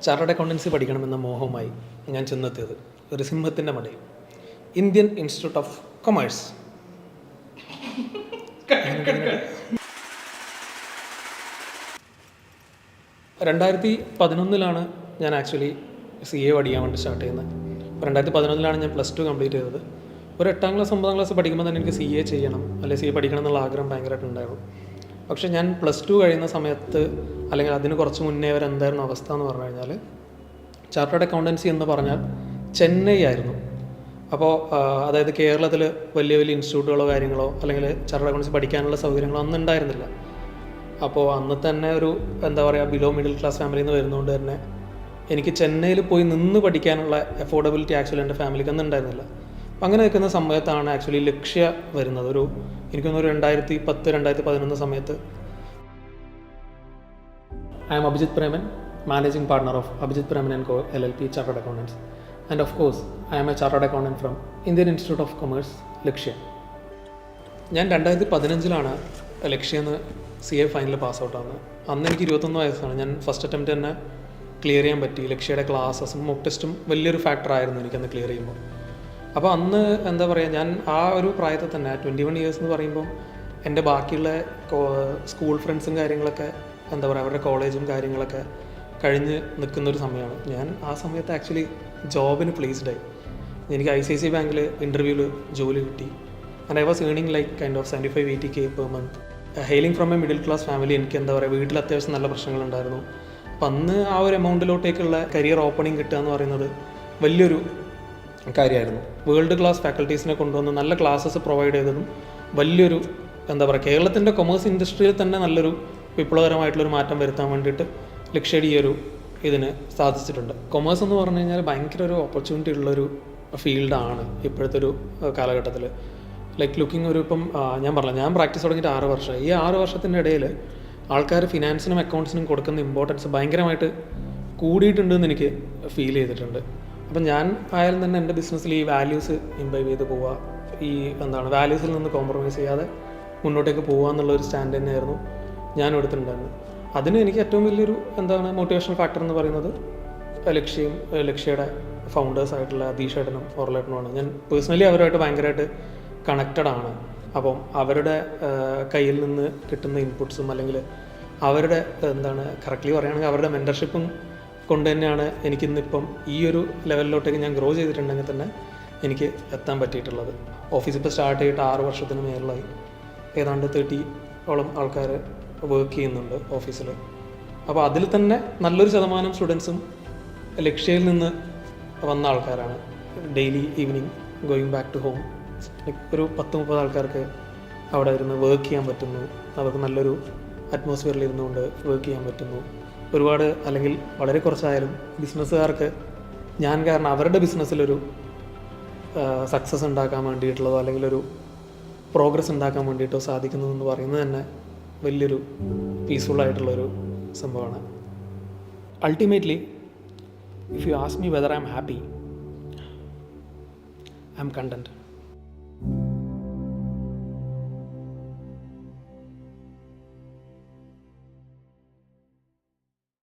Chartered accountancy പഠിക്കണമെന്ന മോഹവുമായി ഞാൻ ചെന്നെത്തിയത് ഒരു സിംഹത്തിൻ്റെ മടയിൽ ഇന്ത്യൻ ഇൻസ്റ്റിറ്റ്യൂട്ട് ഓഫ് കൊമേഴ്സ്. 2011 ഞാൻ ആക്ച്വലി CA പഠിക്കാൻ വേണ്ടി സ്റ്റാർട്ട് ചെയ്യുന്നത്. 2011 ഞാൻ +2 കംപ്ലീറ്റ് ചെയ്തത്. ഒരു 8ാം ക്ലാസ് 9ാം ക്ലാസ് പഠിക്കുമ്പോൾ തന്നെ എനിക്ക് CA ചെയ്യണം, അല്ലെങ്കിൽ CA പഠിക്കണം എന്നുള്ള ആഗ്രഹം ഭയങ്കരമായിട്ട് ഉണ്ടായിരുന്നു. പക്ഷേ ഞാൻ +2 കഴിയുന്ന സമയത്ത്, അല്ലെങ്കിൽ അതിന് കുറച്ച് മുന്നേ വരെ എന്തായിരുന്നു അവസ്ഥ എന്ന് പറഞ്ഞു കഴിഞ്ഞാൽ, ചാർട്ടേഡ് അക്കൗണ്ടൻസി എന്ന് പറഞ്ഞാൽ ചെന്നൈ ആയിരുന്നു. അപ്പോൾ അതായത് കേരളത്തിൽ വലിയ വലിയ ഇൻസ്റ്റിറ്റ്യൂട്ടുകളോ കാര്യങ്ങളോ അല്ലെങ്കിൽ ചാർട്ടേഡ് അക്കൗണ്ടൻസി പഠിക്കാനുള്ള സൗകര്യങ്ങളോ ഒന്നും ഉണ്ടായിരുന്നില്ല. അപ്പോൾ അന്ന് തന്നെ ഒരു എന്താ പറയുക, ബിലോ മിഡിൽ ക്ലാസ് ഫാമിലിയിൽ നിന്ന് വരുന്നതുകൊണ്ട് തന്നെ എനിക്ക് ചെന്നൈയിൽ പോയി നിന്ന് പഠിക്കാനുള്ള അഫോർഡബിലിറ്റി ആക്ച്വലി എൻ്റെ ഫാമിലിക്ക് ഒന്നും ഉണ്ടായിരുന്നില്ല. അപ്പം അങ്ങനെ നിൽക്കുന്ന സമയത്താണ് ആക്ച്വലി ലക്ഷ്യ വരുന്നത്. എനിക്കൊന്നൊരു 2010-2011 സമയത്ത്. I am Abhijith Preman, managing partner of Abhijith Preman and co LLP chartered accountants. And of course I am a chartered accountant from Indian institute of commerce, Lakshya. ഞാൻ 2015 ലക്ഷ്യന്ന് CA ഫൈനൽ പാസ് ഔട്ട് ആണ്. അന്ന് എനിക്ക് 21 വയസ്സാണ്. ഞാൻ ഫസ്റ്റ് അറ്റംപ്റ്റ് തന്നെ ക്ലിയർ ചെയ്യാൻ പറ്റി. ലക്ഷ്യയുടെ ക്ലാസ്സസും മോക്ക് ടെസ്റ്റും വലിയൊരു ഫാക്ടറായിരുന്നു എനിക്കന്ന് ക്ലിയർ ചെയ്യുമ്പോൾ. അപ്പോൾ അന്ന് എന്താ പറയുക, ഞാൻ ആ ഒരു പ്രായത്തിൽ തന്നെ 21 ഇയേഴ്സ് എന്ന് പറയുമ്പോൾ എൻ്റെ ബാക്കിയുള്ള സ്കൂൾ ഫ്രണ്ട്സും കാര്യങ്ങളൊക്കെ എന്താ പറയുക, അവരുടെ കോളേജും കാര്യങ്ങളൊക്കെ കഴിഞ്ഞ് നിൽക്കുന്നൊരു സമയമാണ്. ഞാൻ ആ സമയത്ത് ആക്ച്വലി ജോബിന് പ്ലേസ്ഡായി. എനിക്ക് ICICI ബാങ്കിൽ ഇൻ്റർവ്യൂവിൽ ജോലി കിട്ടി. And I was earning like kind of 75-80K per month. Hailing from A middle class family. എനിക്ക് എന്താ പറയുക, വീട്ടിൽ അത്യാവശ്യം നല്ല പ്രശ്നങ്ങളുണ്ടായിരുന്നു. അപ്പം അന്ന് ആ ഒരു എമൗണ്ടിലോട്ടേക്കുള്ള കരിയർ ഓപ്പണിംഗ് കിട്ടുക എന്ന് പറയുന്നത് വലിയൊരു കാര്യമായിരുന്നു. വേൾഡ് ക്ലാസ് ഫാക്കൽറ്റീസിനെ കൊണ്ടുവന്ന് നല്ല ക്ലാസ്സസ് പ്രൊവൈഡ് ചെയ്തതും വലിയൊരു എന്താ പറയുക, കേരളത്തിൻ്റെ കൊമേഴ്സ് ഇൻഡസ്ട്രിയിൽ തന്നെ നല്ലൊരു വിപ്ലവകരമായിട്ടുള്ളൊരു മാറ്റം വരുത്താൻ വേണ്ടിയിട്ട് ലക്ഷ്യയുടെ ഈ ഒരു ഇതിന് സാധിച്ചിട്ടുണ്ട്. കൊമേഴ്സ് എന്ന് പറഞ്ഞു കഴിഞ്ഞാൽ ഭയങ്കര ഒരു ഓപ്പർച്യൂണിറ്റി ഉള്ളൊരു ഫീൽഡാണ് ഇപ്പോഴത്തെ ഒരു കാലഘട്ടത്തിൽ. ലൈക്ക് ലുക്കിംഗ് ഇപ്പം ഞാൻ പ്രാക്ടീസ് തുടങ്ങിയിട്ട് 6 വർഷമായി. ഈ 6 വർഷത്തിൻ്റെ ഇടയിൽ ആൾക്കാർ ഫിനാൻസിനും അക്കൗണ്ട്സിനും കൊടുക്കുന്ന ഇമ്പോർട്ടൻസ് ഭയങ്കരമായിട്ട് കൂടിയിട്ടുണ്ടെന്ന് എനിക്ക് ഫീൽ ചെയ്തിട്ടുണ്ട്. അപ്പം ഞാൻ ആയാലും തന്നെ എൻ്റെ ബിസിനസ്സിൽ ഈ വാല്യൂസ് ഇംബൈവ് ചെയ്ത് പോവുക, ഈ വാല്യൂസിൽ നിന്ന് കോംപ്രമൈസ് ചെയ്യാതെ മുന്നോട്ടേക്ക് പോകുക എന്നുള്ളൊരു സ്റ്റാൻഡ് തന്നെയായിരുന്നു ഞാൻ എടുത്തിട്ടുണ്ടായിരുന്നത്. അതിന് എനിക്ക് ഏറ്റവും വലിയൊരു മോട്ടിവേഷണൽ ഫാക്ടർ എന്ന് പറയുന്നത് ലക്ഷ്യയുടെ ഫൗണ്ടേഴ്സായിട്ടുള്ള അധീഷേട്ടനും ഓർലേട്ടനുമാണ്. ഞാൻ പേഴ്സണലി അവരുമായിട്ട് ഭയങ്കരമായിട്ട് കണക്റ്റഡ് ആണ്. അപ്പം അവരുടെ കയ്യിൽ നിന്ന് കിട്ടുന്ന ഇൻപുട്സും അല്ലെങ്കിൽ അവരുടെ കറക്റ്റ്ലി പറയുകയാണെങ്കിൽ അവരുടെ മെൻറ്റർഷിപ്പും കൊണ്ട് തന്നെയാണ് എനിക്കിന്നിപ്പം ഈ ഒരു ലെവലിലോട്ടേക്ക് ഞാൻ ഗ്രോ ചെയ്തിട്ടുണ്ടെങ്കിൽ തന്നെ എനിക്ക് എത്താൻ പറ്റിയിട്ടുള്ളത്. ഓഫീസ് ഇപ്പോൾ സ്റ്റാർട്ട് ചെയ്തിട്ട് 6 വർഷത്തിന് മേളിലായി. ഏതാണ്ട് 30ഓളം ആൾക്കാർ വർക്ക് ചെയ്യുന്നുണ്ട് ഓഫീസിൽ. അപ്പോൾ അതിൽ തന്നെ നല്ലൊരു ശതമാനം സ്റ്റുഡൻസും ലക്ഷ്യയിൽ നിന്ന് വന്ന ആൾക്കാരാണ്. Daily evening going back to home ഒരു 10-30 ആൾക്കാർക്ക് അവിടെ ഇരുന്ന് വർക്ക് ചെയ്യാൻ പറ്റുന്നു. അവർക്ക് നല്ലൊരു അറ്റ്മോസ്ഫിയറിൽ ഇരുന്നുകൊണ്ട് വർക്ക് ചെയ്യാൻ പറ്റുന്നു. ഒരുപാട് അല്ലെങ്കിൽ വളരെ കുറച്ചായാലും ബിസിനസ്സുകാർക്ക് ഞാൻ കാരണം അവരുടെ ബിസിനസ്സിലൊരു സക്സസ് ഉണ്ടാക്കാൻ വേണ്ടിയിട്ടുള്ളതോ അല്ലെങ്കിൽ ഒരു പ്രോഗ്രസ് ഉണ്ടാക്കാൻ വേണ്ടിയിട്ടോ സാധിക്കുന്നു എന്ന് പറയുന്നത് തന്നെ വലിയൊരു പീസ്ഫുള്ളായിട്ടുള്ളൊരു സംഭവമാണ്. Ultimately if you ask me whether I am happy, I am content.